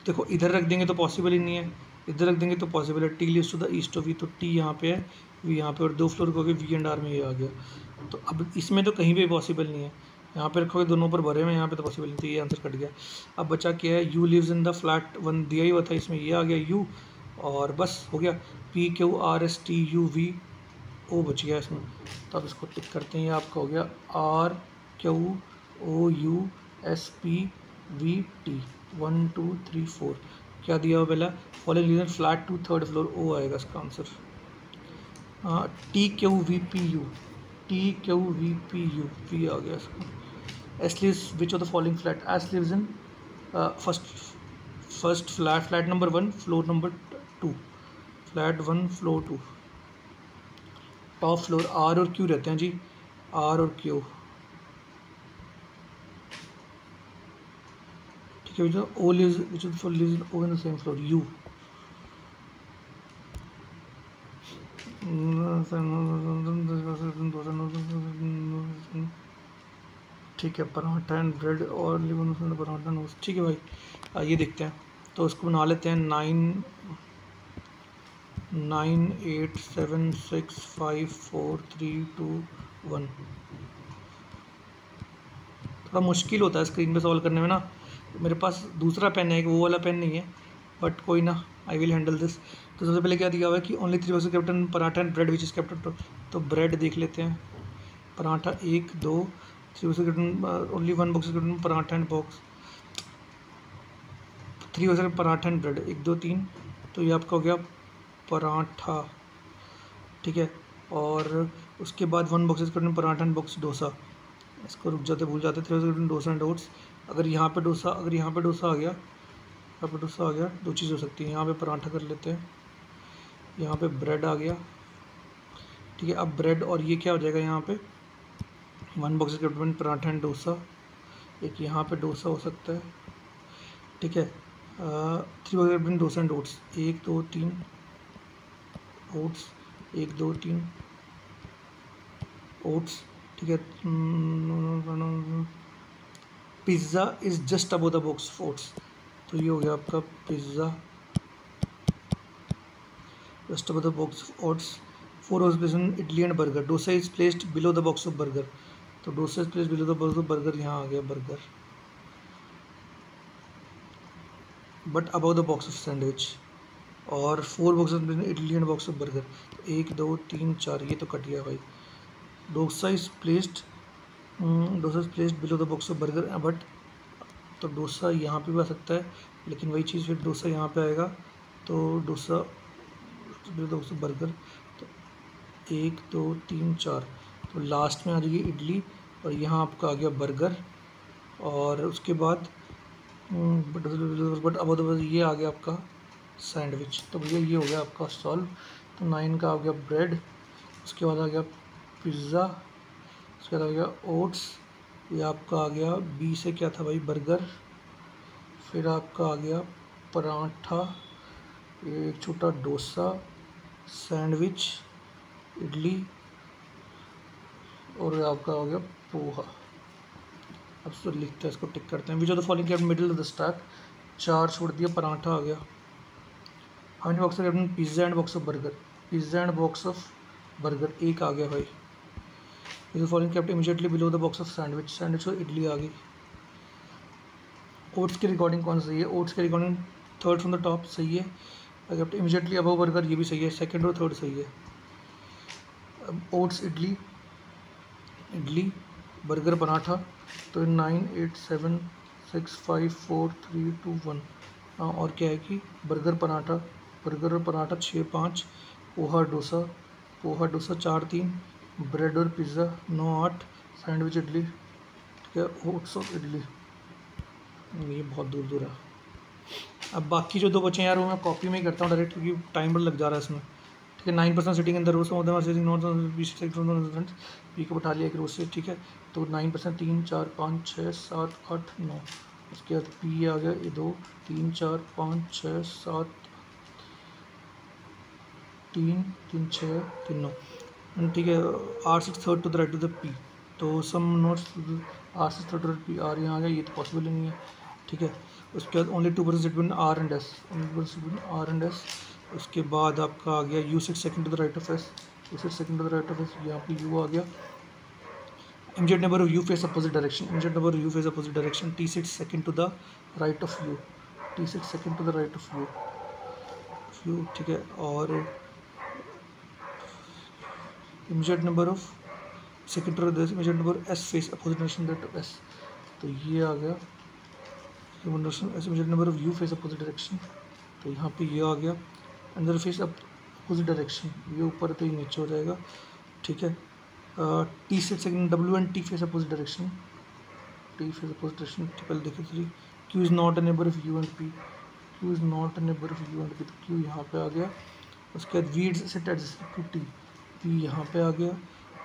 देखो इधर रख देंगे तो पॉसिबल ही नहीं है, इधर रख देंगे तो पॉसिबल है। T lives to the east of V, तो टी यहाँ पे है, वी यहाँ पे, और 2 फ्लोर हो गए वी एंड आर में, ये आ गया। तो अब इसमें तो कहीं भी पॉसिबल नहीं है, यहाँ पे रखोगे दोनों पर भरे हुए, यहाँ पे तो पॉसिबल नहीं, तो ये आंसर कट गया। अब बचा क्या है, U lives in the flat 1 दिया ही हुआ था, इसमें ये आ गया यू, और बस हो गया, P Q R S T U V O बच गया इसमें। तो अब इसको टिक करते हैं, ये आपका हो गया R Q O U S P V T, 1 2 3 4, क्या दिया हुआ पहला, following reason flat 2 third floor, O आएगा इसका आंसर। T Q V P U, T Q V P U, V आ गया इसका। S lives which of the following flat, S lives in first flat number 1 floor number 2, flat 1 floor 2, top floor. R और क्यू रहते हैं जी, आर और क्यू। ठीक है, जो O lives which of the lives in O in the same floor, U. ठीक है, पराठा एंड ब्रेड और लिवर पराठा नोस। ठीक है भाई, ये देखते हैं, तो उसको बना लेते हैं। 9 8 7 6 5 4 3 2 1। थोड़ा मुश्किल होता है स्क्रीन पे सॉल्व करने में ना, मेरे पास दूसरा पेन है, वो वाला पेन नहीं है, बट कोई ना, आई विल हैंडल दिस। तो सबसे पहले क्या दिया हुआ है कि only 3 boxes captain paratha and bread which is captain, तो ब्रेड देख लेते हैं, paratha 1 2, 3 boxes captain only 1 boxes captain paratha and box, 3 boxes paratha and bread 1 2 3, तो ये आपका हो गया पराठा। ठीक है, और उसके बाद 1 boxes captain paratha and box dosa, इसको रुक जाते भूल जाते, 3 boxes captain dosa and oats. अगर यहाँ पे डोसा, अगर यहाँ पे डोसा आ गया, यहाँ पे डोसा आ गया, 2 चीज़ हो सकती है, यहाँ पे पराठा कर लेते हैं, यहाँ पे ब्रेड आ गया। ठीक है, अब ब्रेड और ये क्या हो जाएगा, यहाँ पे 1 box captain paratha and dosa, एक यहाँ पे डोसा हो सकता है। ठीक है, 3 box captain dosa and oats, 1 2 3 oats, 1 2 3 oats. ठीक है, pizza is just above the box oats, तो ये हो गया आपका pizza. Just above the box of oats 4 was placed in idli and burger. Dosa is placed below the box of burger. तो dosa is placed below the box of burger, यहाँ आ गया burger, but above the box of sandwich. और 4 box of idli and box of burger. 1 2 3 4, ये तो कट गया भाई। Dosa is placed below the box of burger, but तो डोसा यहाँ पे भी आ सकता है, लेकिन वही चीज़ फिर डोसा यहाँ पे आएगा, तो dosa below the box of burger. तो 1 2 3 4, तो लास्ट में आ जाएगी इडली, और यहाँ आपका आ गया बर्गर, और उसके बाद बट अब ये आ गया आपका सैंडविच। तो भैया ये हो गया आपका सॉल्व। तो 9 का आ गया ब्रेड, उसके बाद आ गया पिज़्ज़ा, उसके बाद आ गया ओट्स, ये आपका आ गया बी से क्या था भाई, बर्गर, फिर आपका आ गया पराठा, एक छोटा डोसा, सैंडविच, इडली, और आपका हो गया पोहा। अब तो लिखते हैं, इसको टिक करते हैं। विच of the following kept middle of the stack. 4 छोड़ दिया, पराठा आ गया। How many box of pizza and box of burger. Pizza and box of burger 1 आ गया भाई। विच of the following kept immediately below the box of sandwich. Sandwich और इडली आ गई। ओट्स की रिकॉर्डिंग कौन सही है। ओट्स की recording third from the top सही है। केप्ट इमीडिएटली अबव बर्गर, ये भी सही है, सेकंड और थर्ड सही है। अब ओट्स इडली, इडली बर्गर पराठा, तो 9 8 7 6 5 4 3 2 1। हाँ, और क्या है कि बर्गर पराठा, बर्गर और पराठा 6 5, पोहा डोसा 4 3, ब्रेड और पिज़्ज़ा 9 8, सैंडविच इडली, ठीक है, ओट्स और इडली। ये बहुत दूर दूर है। अब बाकी जो 2 बचे हैं यार, वो मैं कॉपी में ही करता हूँ डायरेक्ट, क्योंकि टाइम बड़ा लग जा रहा है इसमें, ठीक है। 9% sitting in the rows, of them are sitting not P को बैठा लिया एक रोज से, ठीक है। तो 9% 3 4 5 6 7 8 9, उसके बाद पी आ गया, ये 2 3 4 5 6 7 3 3 6 3 9, ठीक है। R6 third to the right to the P, तो some notes R6 third to the P, R यहाँ आ गया, ये तो पॉसिबल ही नहीं है, ठीक है। उसके बाद only 2% between R and S, R and S. उसके बाद आपका आ गया U6 second to the right of S, U6 second to the right of S, यहाँ पे U आ गया। Immediate number of U face opposite direction, immediate number of U face opposite direction, T6 second to the right of U, T6 second to the right of U, ठीक है। और immediate number of second to the immediate number of S face opposite direction that of S, तो ये आ गया। Immediate number of U face opposite direction, तो यहाँ पे ये आ गया। अंदर फेस अपोजिट डायरेक्शन, ये ऊपर तो ये नीचे हो जाएगा, ठीक है। T6 second W and T face opposite direction, T face opposite direction, पहले देखिए 3 Q is not a neighbour of U and P, Q is not a neighbour of U and P, तो Q यहाँ पे आ गया। उसके बाद V is set adjacent to T, P यहाँ पे आ गया।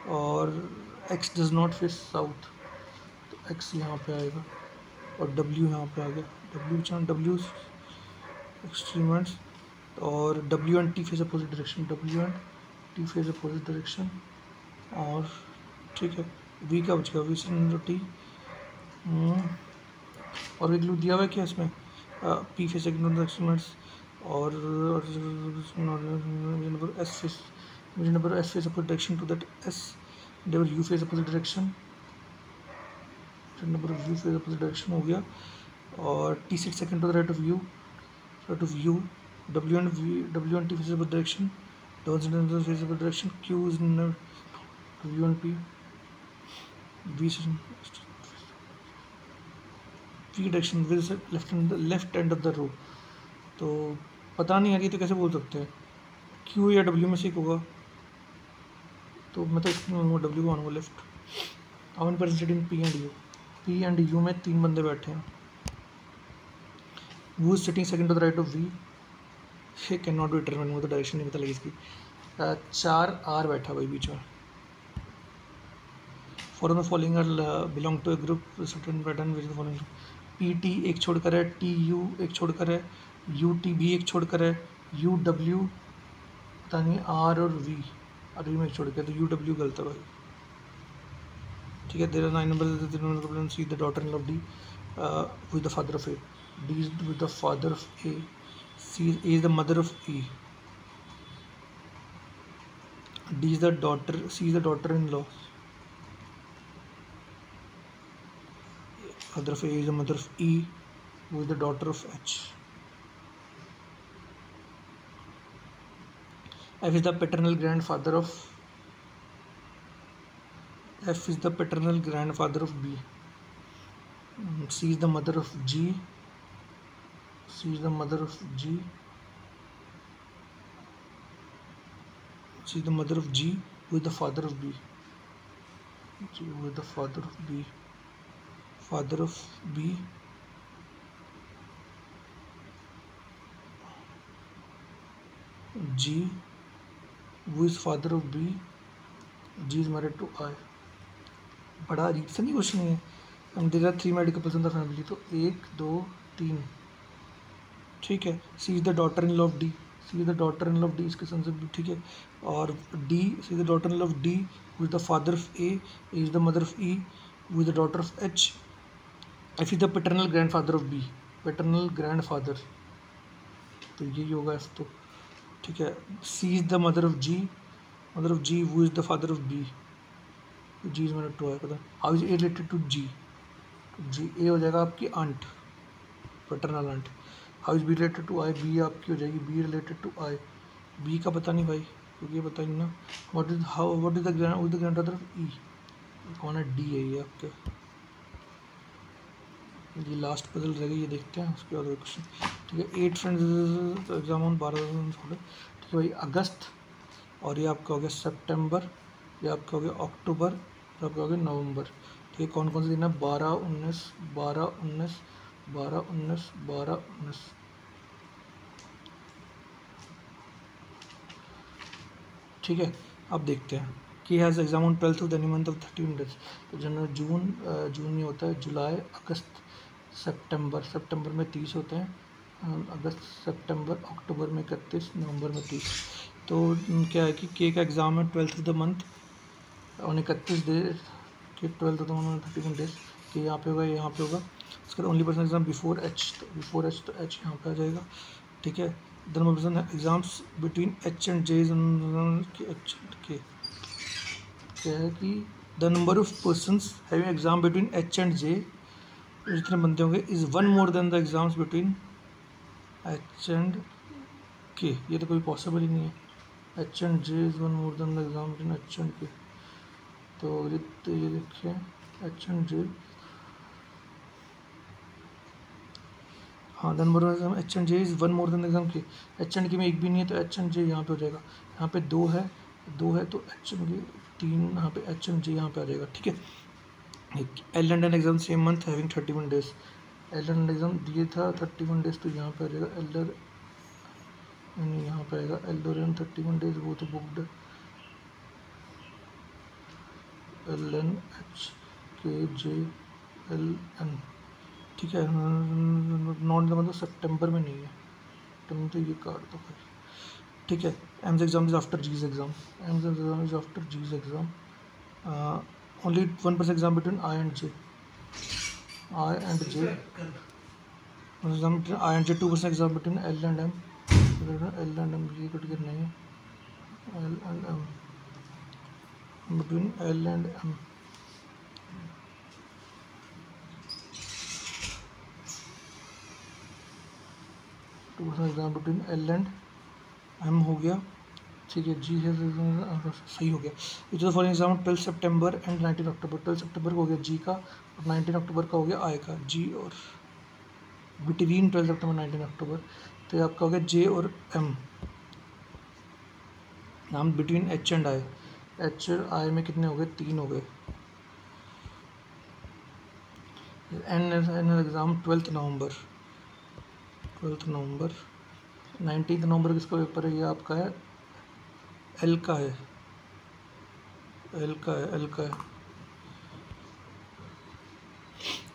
और X does not face south, तो X यहाँ पे आएगा, और W यहाँ पे आ गया, W एक्सट्रीम एंड्स, और W and T face opposite direction, W and T face opposite direction, और ठीक है। V का बच गया, V से T, और एक दिया हुआ है क्या इसमें, P फेस एक्सट्रीमेंट्स, और नंबर S फेस, मुझे number S face opposite direction to that S, number U face opposite direction, number of U face opposite direction हो गया। और T6 second to the right of U, W and T face opposite direction, W face opposite direction, Q is W and P, V direction with left end of the row. तो पता नहीं यार, ये तो कैसे बोल सकते हैं, Q या W में से एक होगा, तो मैं तो W को आऊँगा left. How many person sitting P and U, P and U में 3 बंदे बैठे हैं। Who is sitting second to the right of V, ये कैन नॉट बी डिटरमाइंड, मुझे तो डायरेक्शन नहीं पता लगी इसकी। 4 R बैठा भाई बीच में। For the following are belong to a group certain pattern which the following, PT एक छोड़कर है, TU एक छोड़कर है, UTB एक छोड़कर है, UW पता नहीं, R और V, और V में एक छोड़कर, तो UW गलत है भाई, ठीक है। There are 9 number see the daughter in love D with the father of A, D is with the father of A. A is the mother of E. D is the daughter. C is the daughter-in-law. Mother of A is the mother of E, who is the daughter of H. F is the paternal grandfather of B. C is the mother of G. C is the mother of G. C is the mother of G, who is the father of B. G, who is the father of B. Father of B. G, who is father of B. G is married to I. बड़ा अजीब सा नहीं क्वेश्चन है. हम there are 3 married couples in the family, तो 1 2 3. ठीक है. C is the daughter in law of D. C is the daughter in law of D, इसके सन से भी ठीक है. और D, C is the daughter in law of D, who is the father of A is the mother of E, who is the daughter of H. F is the paternal grandfather of B. Paternal grandfather, तो यही होगा एफ. तो ठीक है. C is the mother of G, who is the father of B. G is married to I. पता how is A related to G. G A हो जाएगा आपकी aunt, paternal aunt. How is B related to I. B आपकी हो जाएगी B related to I. B का पता नहीं भाई, क्योंकि ये पता नहीं ना. What is the grandfather of ई. कौन है. डी है ये आपके. ये लास्ट पजल रहेगा, ये देखते हैं. उसके बाद क्वेश्चन. ठीक है. 8 फ्रेंड्स एग्जाम ऑन 12 ठीक है भाई. अगस्त, और ये आपका हो गया सितंबर, ये आपका हो गया अक्टूबर, और आपका हो गया नवंबर. ठीक है. कौन कौन से दिन है. 12 19 12 19 12 19 12 19. ठीक है. अब देखते हैं कि has exam on 12th of any month of 31 days. तो जनवरी, जून में होता है, जुलाई, अगस्त, सितंबर में 30 होते हैं. अगस्त, सितंबर, अक्टूबर में 31, नवंबर में 30. तो क्या है कि के का एग्ज़ाम है 12th of the month on 31 days के 12th of the month 31 days के. यहाँ पे होगा, यहाँ पे होगा. उसके बाद only person exam before H. तो बिफोर एच, तो एच यहाँ पे आ जाएगा. ठीक है. The number person exams between H and J. H के क्या है कि the number of persons having exam between H and J, जितने बंदे होंगे, is 1 more than the exams between H and K. ये तो कोई पॉसिबल ही नहीं है. H and J is 1 more than the exam between H and के. तो ये देखिए एच एंड जे. हाँ, the number of exam H and J is 1 more than the exam के. एच एंड के में एक भी नहीं है, तो एच एंड जे यहाँ पे हो जाएगा. यहाँ पे 2 है तो एच एंड के 3, यहाँ पे एच एंड जे यहाँ पे आ जाएगा. ठीक है. L and an exam same month having 31 days. L and exam दिए था 31 डेज, तो यहाँ पे आ जाएगा. एल नहीं, यहाँ पे आएगा एल और एन 31 डेज, वो तो बुकड. एल एन एच के जे एल एन. ठीक है. नॉन मतलब सितंबर में नहीं है, तो ये काट दो भाई. ठीक है. M's exam is after G's exam. M's exam is after G's exam. Only 1% exam between I and J. I and J exam between I and J. 2% exam between L and M. L and M ये कट कर नहीं है. L and M between L and M. Exam between L and M हो गया. ठीक है. जी है, सही हो गया. It is for exam 12 September and 19 अक्टूबर. 12 सितंबर को हो गया जी का, और 19 अक्टूबर का हो गया आई का. जी और बिटवीन 12 सितंबर 19 अक्टूबर. तो ये आपका हो गया जे और एम. नाम between H and I. H और आई में कितने हो गए. 3 हो गए. एन एग्ज़ाम 12 नवंबर. 19 नवंबर किसका पेपर है. ये आपका है एल का है.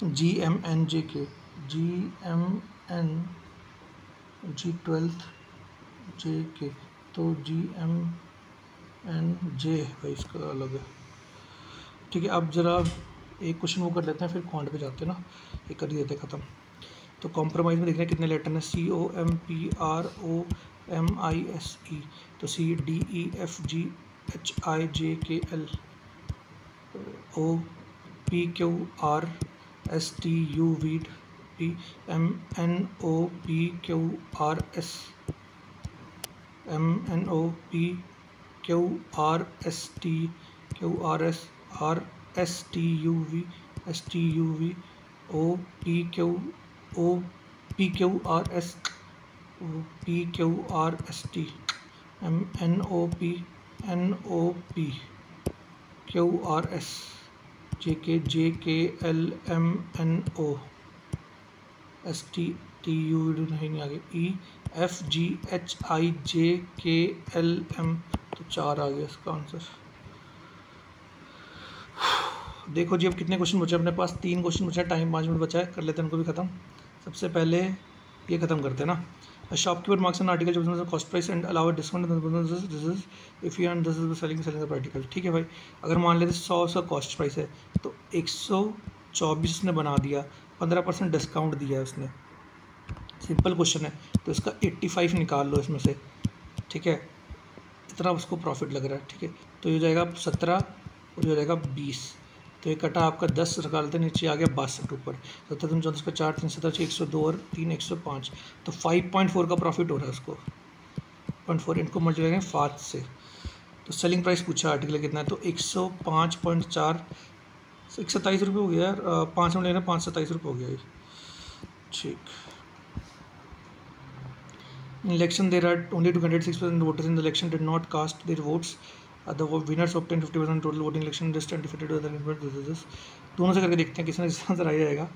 जी एम एन जे के. G M N G 12th जे के. तो जी एम एन जे भाई इसका अलग है. ठीक है. अब ज़रा एक क्वेश्चन वो कर लेते हैं, फिर क्वांट पे जाते हैं ना. ये कर ही देते ख़त्म. तो कॉम्प्रोमाइज़ में देख रहे हैं कितने लेटर हैं, COMPROMISE, तो CDEFGHIJKL OPQRSTUVP MNOPQRSTUV OPQRST MNOPQRS JKLMNO STTU नहीं आ गया EFGHIJKLM, तो 4 आ गया इसका आंसर। देखो जी अब कितने क्वेश्चन बचे अपने पास, 3 क्वेश्चन बचा है, टाइम 5 मिनट बचा है, कर लेते हैं उनको भी खत्म। सबसे पहले ये खत्म करते हैं ना। Shopkeeper marks an article cost price and allow discount this is if you and this is selling the article. ठीक है भाई, अगर मान लेते 100 का कॉस्ट प्राइस है तो 124 उसने बना दिया, 15% डिस्काउंट दिया है उसने, सिंपल क्वेश्चन है। तो इसका 85 निकाल लो इसमें से, ठीक है, इतना उसको प्रॉफिट लग रहा है। ठीक है, तो ये हो जाएगा 17 और ये हो जाएगा 20, तो ये कटा आपका 10 निकालते नीचे आ गया 62 ऊपर, 17 3 14 का 4 3 17 102 और 3 105, तो 5.4 का प्रॉफिट हो रहा है उसको। 0.4 इनको मल्टीप्लाई करें 5 से, तो सेलिंग प्राइस पूछा आर्टिकल कितना है, तो 105.4 127 रुपये हो गया यार, 5 में लेना 527 रुपये हो गया ये। ठीक, in election there are only 206% voters in the election did not cast their votes. The winners obtained 50% total voting election just and defeated other candidates. दोनों से करके देखते हैं किसने किस आंसर आ जाएगा।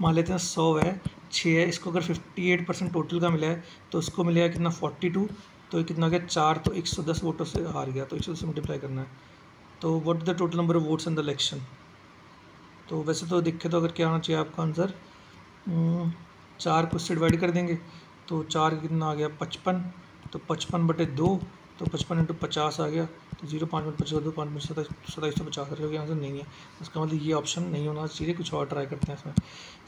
मान लेते हैं 100 है, 6 है, इसको अगर 58% टोटल का मिला है तो उसको मिलेगा कितना 42, तो ये कितना हो गया 4, तो 110 वोटों से हार गया, तो 110 से मल्टीप्लाई करना है। तो what is the total number of votes in the election. तो वैसे तो देखे तो अगर क्या होना चाहिए आपका आंसर, 4 को इससे डिवाइड कर देंगे तो 4 कितना आ गया 55, तो 55/2, तो 55 × 50 आ गया, तो 0 5 मिनट 50 2 5 मिनट 27 तो 50 करके आंसर नहीं है। उसका मतलब ये ऑप्शन नहीं होना चाहिए, कुछ और ट्राई करते हैं इसमें।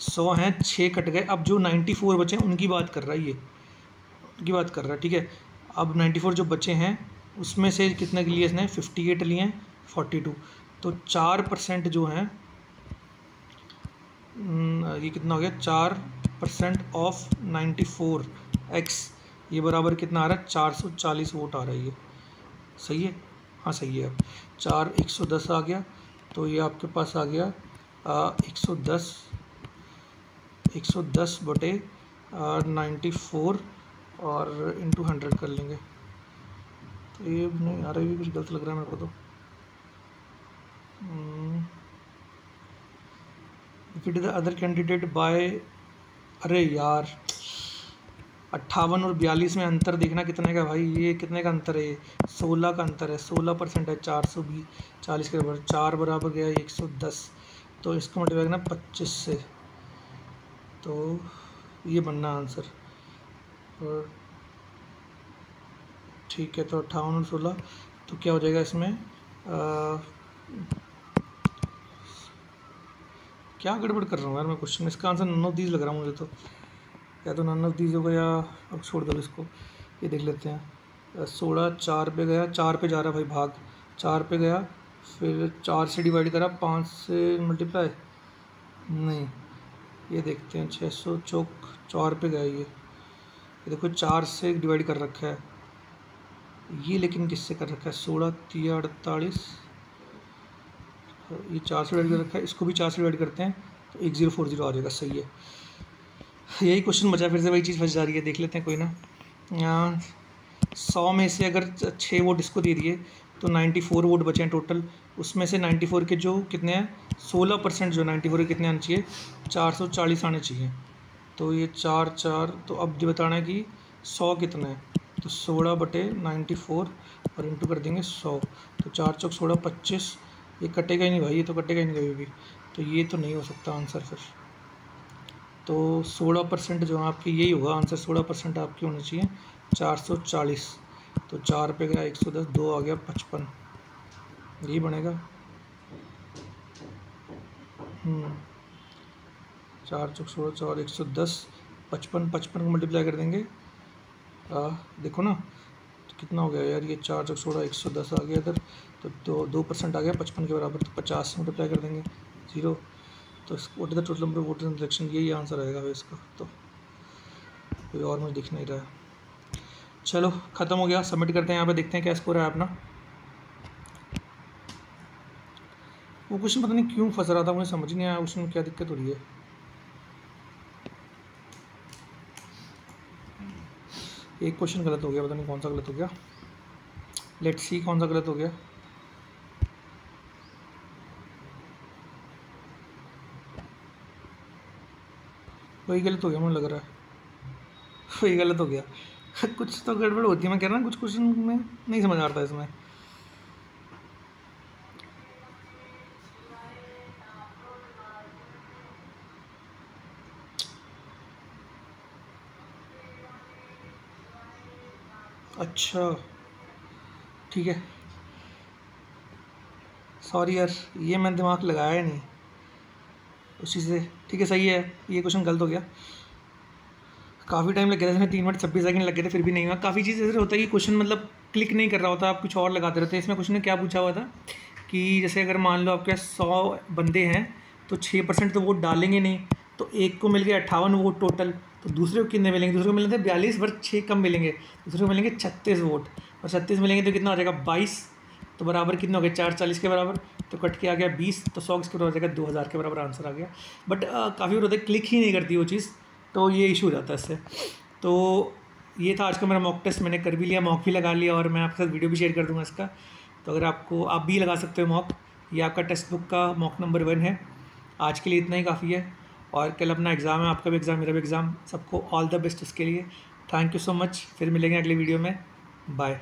100 हैं, 6 कट गए, अब जो 94 बचे हैं उनकी बात कर रहा है, ये उनकी बात कर रहा है। ठीक है, अब 94 जो बचे हैं उसमें से कितने के लिए इसने 58 लिए हैं 42, तो 4% जो हैं, ये कितना हो गया 4% ऑफ 94x, ये बराबर कितना आ रहा है 440 वोट आ रहा है। ये सही है, हाँ सही है। अब 4 110 आ गया, तो ये आपके पास आ गया 110 बटे 94 और इंटू 100 कर लेंगे, तो ये नहीं आ रहा है, भी कुछ गलत लग रहा है मेरे को। तो if it is the other candidate by, अरे यार 58 और 42 में अंतर देखना कितने का भाई, ये कितने का अंतर है, 16 का अंतर है, 16% है, 440 के बराबर, 4 बराबर गया 110, तो इसको मल्टीप्लाई करना 25 से, तो ये बनना आंसर। और ठीक है, तो 58 और 16, तो क्या हो जाएगा इसमें, क्या गड़बड़ कर रहा हूँ यार मैं क्वेश्चन, इसका आंसर नन ऑफ दीज लग रहा है मुझे, तो या तो नन ऑफ दीज होगा या अब छोड़ दो इसको, ये देख लेते हैं। 16 4 पे गया, 4 पे जा रहा भाई भाग, 4 पे गया, फिर 4 से डिवाइड करा, 5 से मल्टीप्लाई नहीं, ये देखते हैं 600 चौक 4 पे गया, ये देखो 4 से डिवाइड कर रखा है ये, लेकिन किससे कर रखा है 16 3 48, ये 4 से डिवाइड कर रखा है, इसको भी 4 से डिवाइड करते हैं तो 1040 आ जाएगा। सही है, यही क्वेश्चन बचा, फिर से वही चीज़ फंस जा रही है, देख लेते हैं कोई ना। 100 में से अगर 6 वोट इसको दे दिए तो 94 वोट बचे हैं टोटल, उसमें से 94 के जो कितने हैं 16% जो 94 के कितने आने चाहिए 440 आने चाहिए, तो ये 4 4, तो अब ये बताना है कि 100 कितना है, तो 16/94 और इंटू कर देंगे 100, तो 4 चौक 16 25, ये कटेगा ही नहीं भाई, ये तो कटेगा ही नहीं कभी भी, तो ये तो नहीं हो सकता आंसर फिर। तो 16% जो आपकी यही होगा आंसर, 16% आपकी होनी चाहिए 440, तो 4 पे गया 110, 2 आ गया 55, यही बनेगा। 4 चौक 16 4 110, 55 को मल्टीप्लाई कर देंगे, देखो ना तो कितना हो गया यार, ये 4 जब 16 110 आ गया इधर, तो 2% आ गया 55 के बराबर, तो 50 से मल्टीप्लाई कर देंगे 0, तो what is the total number of voters in election, यही आंसर आएगा इसका, तो कोई और मुझे दिख नहीं रहा है। चलो ख़त्म हो गया, सबमिट करते हैं यहाँ पे, देखते हैं क्या स्कोर है अपना। वो क्वेश्चन पता नहीं क्यों फंस रहा था, मुझे समझ नहीं आया उसमें क्या दिक्कत हो रही है। एक क्वेश्चन गलत हो गया, पता नहीं कौन सा गलत हो गया, लेट्स सी कौन सा गलत हो गया। वही गलत हो गया मुझे लग रहा है, वही गलत हो गया। कुछ तो गड़बड़ होती है, मैं कह रहा हूँ कुछ क्वेश्चन में नहीं समझ आ रहा था इसमें। अच्छा ठीक है, सॉरी यार, ये मैंने दिमाग लगाया नहीं उसी से। ठीक है सही है, ये क्वेश्चन गलत हो गया। काफ़ी टाइम लग गया था इसमें, 3 मिनट 26 सेकंड लग गए थे, फिर भी नहीं हुआ। काफ़ी चीज़ ऐसे होता है कि क्वेश्चन मतलब क्लिक नहीं कर रहा होता, आप कुछ और लगाते रहते हैं। इसमें क्वेश्चन ने क्या पूछा हुआ था कि जैसे अगर मान लो आपके 100 बंदे हैं तो 6% तो वोट डालेंगे नहीं, तो एक को मिल गए 58 वोट टोटल, तो दूसरे को कितने मिलेंगे? दूसरे को मिले थे 42 वर्ष 6 कम मिलेंगे, दूसरे को मिलेंगे 36 वोट, और 36 मिलेंगे तो कितना हो जाएगा 22, तो बराबर कितना हो गया 440 के बराबर, तो कट के आ गया 20, तो 100 किसके बराबर हो जाएगा 2000 के बराबर आंसर आ गया। बट काफ़ी बार होता है क्लिक ही नहीं करती वो चीज़, तो ये इशू हो जाता है इससे। तो ये था आज का मेरा मॉक टेस्ट, मैंने कर भी लिया, मॉक भी लगा लिया, और मैं आपके साथ वीडियो भी शेयर कर दूंगा इसका। तो अगर आपको, आप भी लगा सकते हो मॉक, ये आपका टेक्स्ट बुक का मॉक नंबर 1 है। आज के लिए इतना ही काफ़ी है, और कल अपना एग्ज़ाम है, आपका भी एग्ज़ाम मेरा भी एग्ज़ाम, सबको ऑल द बेस्ट इसके लिए। थैंक यू सो मच, फिर मिलेंगे अगली वीडियो में, बाय।